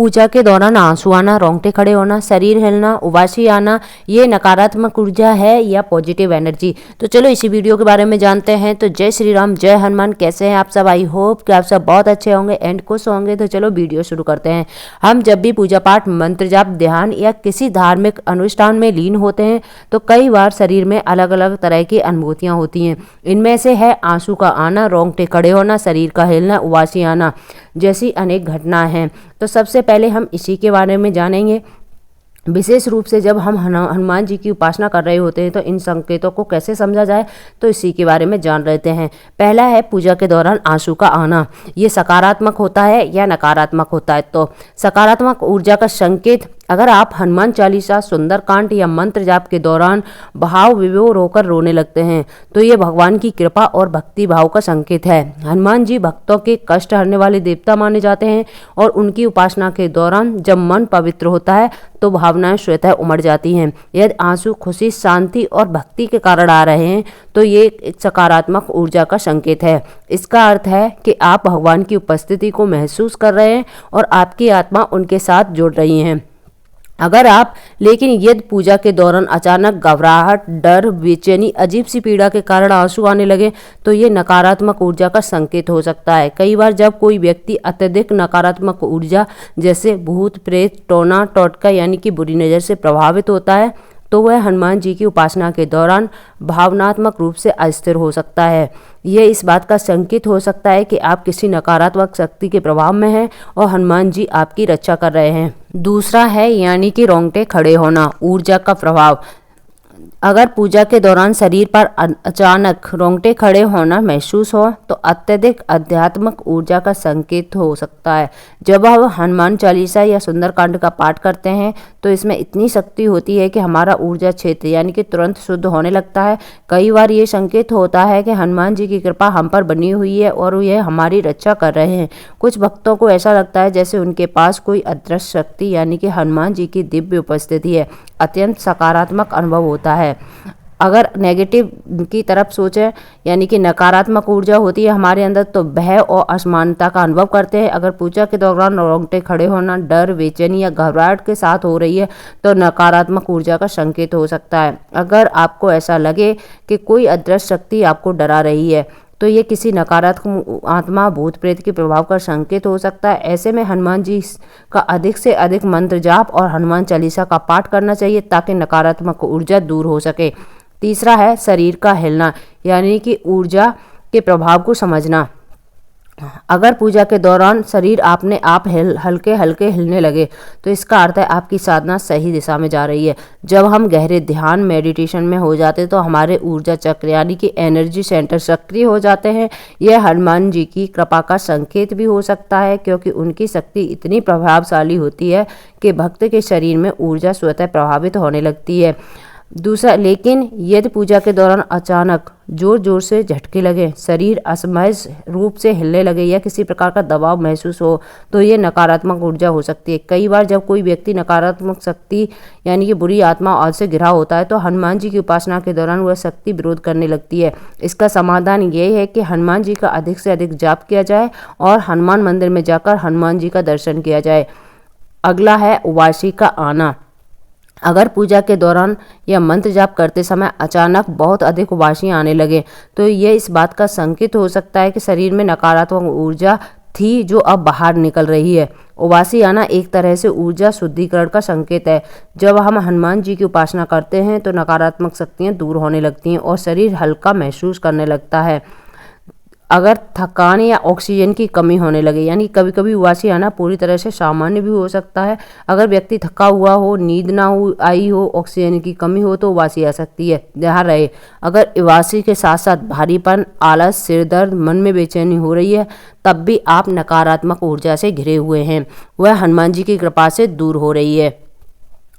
पूजा के दौरान आंसू आना, रोंगटे खड़े होना, शरीर हिलना, उबासी आना, ये नकारात्मक ऊर्जा है या पॉजिटिव एनर्जी। तो चलो इसी वीडियो के बारे में जानते हैं। तो जय श्री राम, जय हनुमान। कैसे हैं आप सब? आई होप कि आप सब बहुत अच्छे होंगे एंड खुश होंगे। तो चलो वीडियो शुरू करते हैं। हम जब भी पूजा पाठ, मंत्र जाप, ध्यान या किसी धार्मिक अनुष्ठान में लीन होते हैं तो कई बार शरीर में अलग अलग तरह की अनुभूतियाँ होती हैं। इनमें से है आंसू का आना, रोंगटे खड़े होना, शरीर का हिलना, उबासी आना जैसी अनेक घटनाएं हैं। तो सबसे पहले हम इसी के बारे में जानेंगे। विशेष रूप से जब हम हनुमान जी की उपासना कर रहे होते हैं तो इन संकेतों को कैसे समझा जाए, तो इसी के बारे में जान लेते हैं। पहला है पूजा के दौरान आंसू का आना। ये सकारात्मक होता है या नकारात्मक होता है? तो सकारात्मक ऊर्जा का संकेत, अगर आप हनुमान चालीसा, सुंदरकांड या मंत्र जाप के दौरान भाव विभोर होकर रोने लगते हैं तो ये भगवान की कृपा और भक्ति भाव का संकेत है। हनुमान जी भक्तों के कष्ट हरने वाले देवता माने जाते हैं और उनकी उपासना के दौरान जब मन पवित्र होता है तो भावनाएं स्वतः उमड़ जाती हैं। यदि आंसू खुशी, शांति और भक्ति के कारण आ रहे हैं तो ये एक सकारात्मक ऊर्जा का संकेत है। इसका अर्थ है कि आप भगवान की उपस्थिति को महसूस कर रहे हैं और आपकी आत्मा उनके साथ जुड़ रही है। अगर आप लेकिन यदि पूजा के दौरान अचानक घबराहट, डर, बेचैनी, अजीब सी पीड़ा के कारण आंसू आने लगे तो ये नकारात्मक ऊर्जा का संकेत हो सकता है। कई बार जब कोई व्यक्ति अत्यधिक नकारात्मक ऊर्जा जैसे भूत, प्रेत, टोना टोटका यानी कि बुरी नज़र से प्रभावित होता है तो वह हनुमान जी की उपासना के दौरान भावनात्मक रूप से अस्थिर हो सकता है। यह इस बात का संकेत हो सकता है कि आप किसी नकारात्मक शक्ति के प्रभाव में हैं और हनुमान जी आपकी रक्षा कर रहे हैं। दूसरा है यानी कि रोंगटे खड़े होना, ऊर्जा का प्रभाव। अगर पूजा के दौरान शरीर पर अचानक रोंगटे खड़े होना महसूस हो तो अत्यधिक आध्यात्मिक ऊर्जा का संकेत हो सकता है। जब हम हनुमान चालीसा या सुंदरकांड का पाठ करते हैं तो इसमें इतनी शक्ति होती है कि हमारा ऊर्जा क्षेत्र यानी कि तुरंत शुद्ध होने लगता है। कई बार ये संकेत होता है कि हनुमान जी की कृपा हम पर बनी हुई है और यह हमारी रक्षा कर रहे हैं। कुछ भक्तों को ऐसा लगता है जैसे उनके पास कोई अदृश्य शक्ति यानी कि हनुमान जी की दिव्य उपस्थिति है। अत्यंत सकारात्मक अनुभव होता है। अगर नेगेटिव की तरफ सोचें यानी कि नकारात्मक ऊर्जा होती है हमारे अंदर तो भय और असमानता का अनुभव करते हैं। अगर पूजा के दौरान रोंगटे खड़े होना डर, बेचैनी या घबराहट के साथ हो रही है तो नकारात्मक ऊर्जा का संकेत हो सकता है। अगर आपको ऐसा लगे कि कोई अदृश्य शक्ति आपको डरा रही है तो ये किसी नकारात्मक आत्मा, भूत प्रेत के प्रभाव का संकेत हो सकता है। ऐसे में हनुमान जी का अधिक से अधिक मंत्र जाप और हनुमान चालीसा का पाठ करना चाहिए ताकि नकारात्मक ऊर्जा दूर हो सके। तीसरा है शरीर का हिलना यानी कि ऊर्जा के प्रभाव को समझना। अगर पूजा के दौरान शरीर आपने आप हल्के हल्के हिलने लगे तो इसका अर्थ है आपकी साधना सही दिशा में जा रही है। जब हम गहरे ध्यान, मेडिटेशन में हो जाते तो हमारे ऊर्जा चक्र यानी कि एनर्जी सेंटर सक्रिय हो जाते हैं। यह हनुमान जी की कृपा का संकेत भी हो सकता है क्योंकि उनकी शक्ति इतनी प्रभावशाली होती है कि भक्त के शरीर में ऊर्जा स्वतः प्रभावित होने लगती है। दूसरा, लेकिन यदि पूजा के दौरान अचानक जोर जोर से झटके लगे, शरीर असमय रूप से हिलने लगे या किसी प्रकार का दबाव महसूस हो तो ये नकारात्मक ऊर्जा हो सकती है। कई बार जब कोई व्यक्ति नकारात्मक शक्ति यानी कि बुरी आत्मा और से घिरा होता है तो हनुमान जी की उपासना के दौरान वह शक्ति विरोध करने लगती है। इसका समाधान ये है कि हनुमान जी का अधिक से अधिक जाप किया जाए और हनुमान मंदिर में जाकर हनुमान जी का दर्शन किया जाए। अगला है उबासी का आना। अगर पूजा के दौरान या मंत्र जाप करते समय अचानक बहुत अधिक उबासी आने लगे तो ये इस बात का संकेत हो सकता है कि शरीर में नकारात्मक ऊर्जा थी जो अब बाहर निकल रही है। उबासी आना एक तरह से ऊर्जा शुद्धिकरण का संकेत है। जब हम हनुमान जी की उपासना करते हैं तो नकारात्मक शक्तियाँ दूर होने लगती हैं और शरीर हल्का महसूस करने लगता है। अगर थकान या ऑक्सीजन की कमी होने लगे यानी कभी कभी उबासी आना पूरी तरह से सामान्य भी हो सकता है। अगर व्यक्ति थका हुआ हो, नींद ना आई हो, ऑक्सीजन की कमी हो तो उबासी आ सकती है। ध्यान रहे, अगर उबासी के साथ साथ भारीपन, आलस, सिर दर्द, मन में बेचैनी हो रही है तब भी आप नकारात्मक ऊर्जा से घिरे हुए हैं, वह हनुमान जी की कृपा से दूर हो रही है।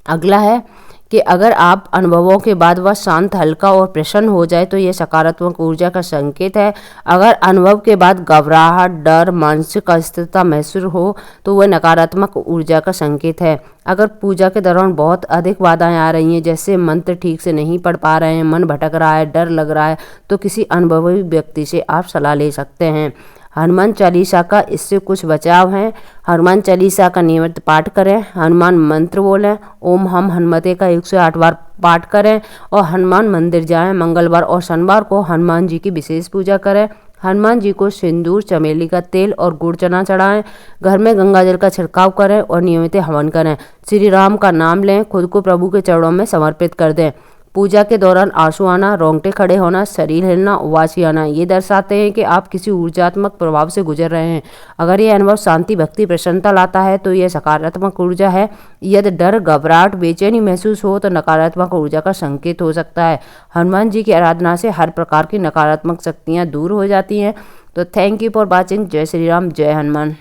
अगला है कि अगर आप अनुभवों के बाद वह शांत, हल्का और प्रसन्न हो जाए तो यह सकारात्मक ऊर्जा का संकेत है। अगर अनुभव के बाद घबराहट, डर, मानसिक अस्थिरता महसूस हो तो वह नकारात्मक ऊर्जा का संकेत है। अगर पूजा के दौरान बहुत अधिक बाधाएं आ रही हैं जैसे मंत्र ठीक से नहीं पढ़ पा रहे हैं, मन भटक रहा है, डर लग रहा है तो किसी अनुभवी व्यक्ति से आप सलाह ले सकते हैं। हनुमान चालीसा का इससे कुछ बचाव है। हनुमान चालीसा का नियमित पाठ करें, हनुमान मंत्र बोलें, ओम हम हनुमते का 108 बार पाठ करें और हनुमान मंदिर जाएं। मंगलवार और शनिवार को हनुमान जी की विशेष पूजा करें। हनुमान जी को सिंदूर, चमेली का तेल और गुड़ चना चढ़ाएं। घर में गंगा जल का छिड़काव करें और नियमित हवन करें। श्री राम का नाम लें, खुद को प्रभु के चरणों में समर्पित कर दें। पूजा के दौरान आंसू आना, रोंगटे खड़े होना, शरीर हिलना, उबासी आना ये दर्शाते हैं कि आप किसी ऊर्जात्मक प्रभाव से गुजर रहे हैं। अगर ये अनुभव शांति, भक्ति, प्रसन्नता लाता है तो यह सकारात्मक ऊर्जा है। यदि डर, घबराहट, बेचैनी महसूस हो तो नकारात्मक ऊर्जा का संकेत हो सकता है। हनुमान जी की आराधना से हर प्रकार की नकारात्मक शक्तियाँ दूर हो जाती हैं। तो थैंक यू फॉर वॉचिंग। जय श्री राम, जय हनुमान।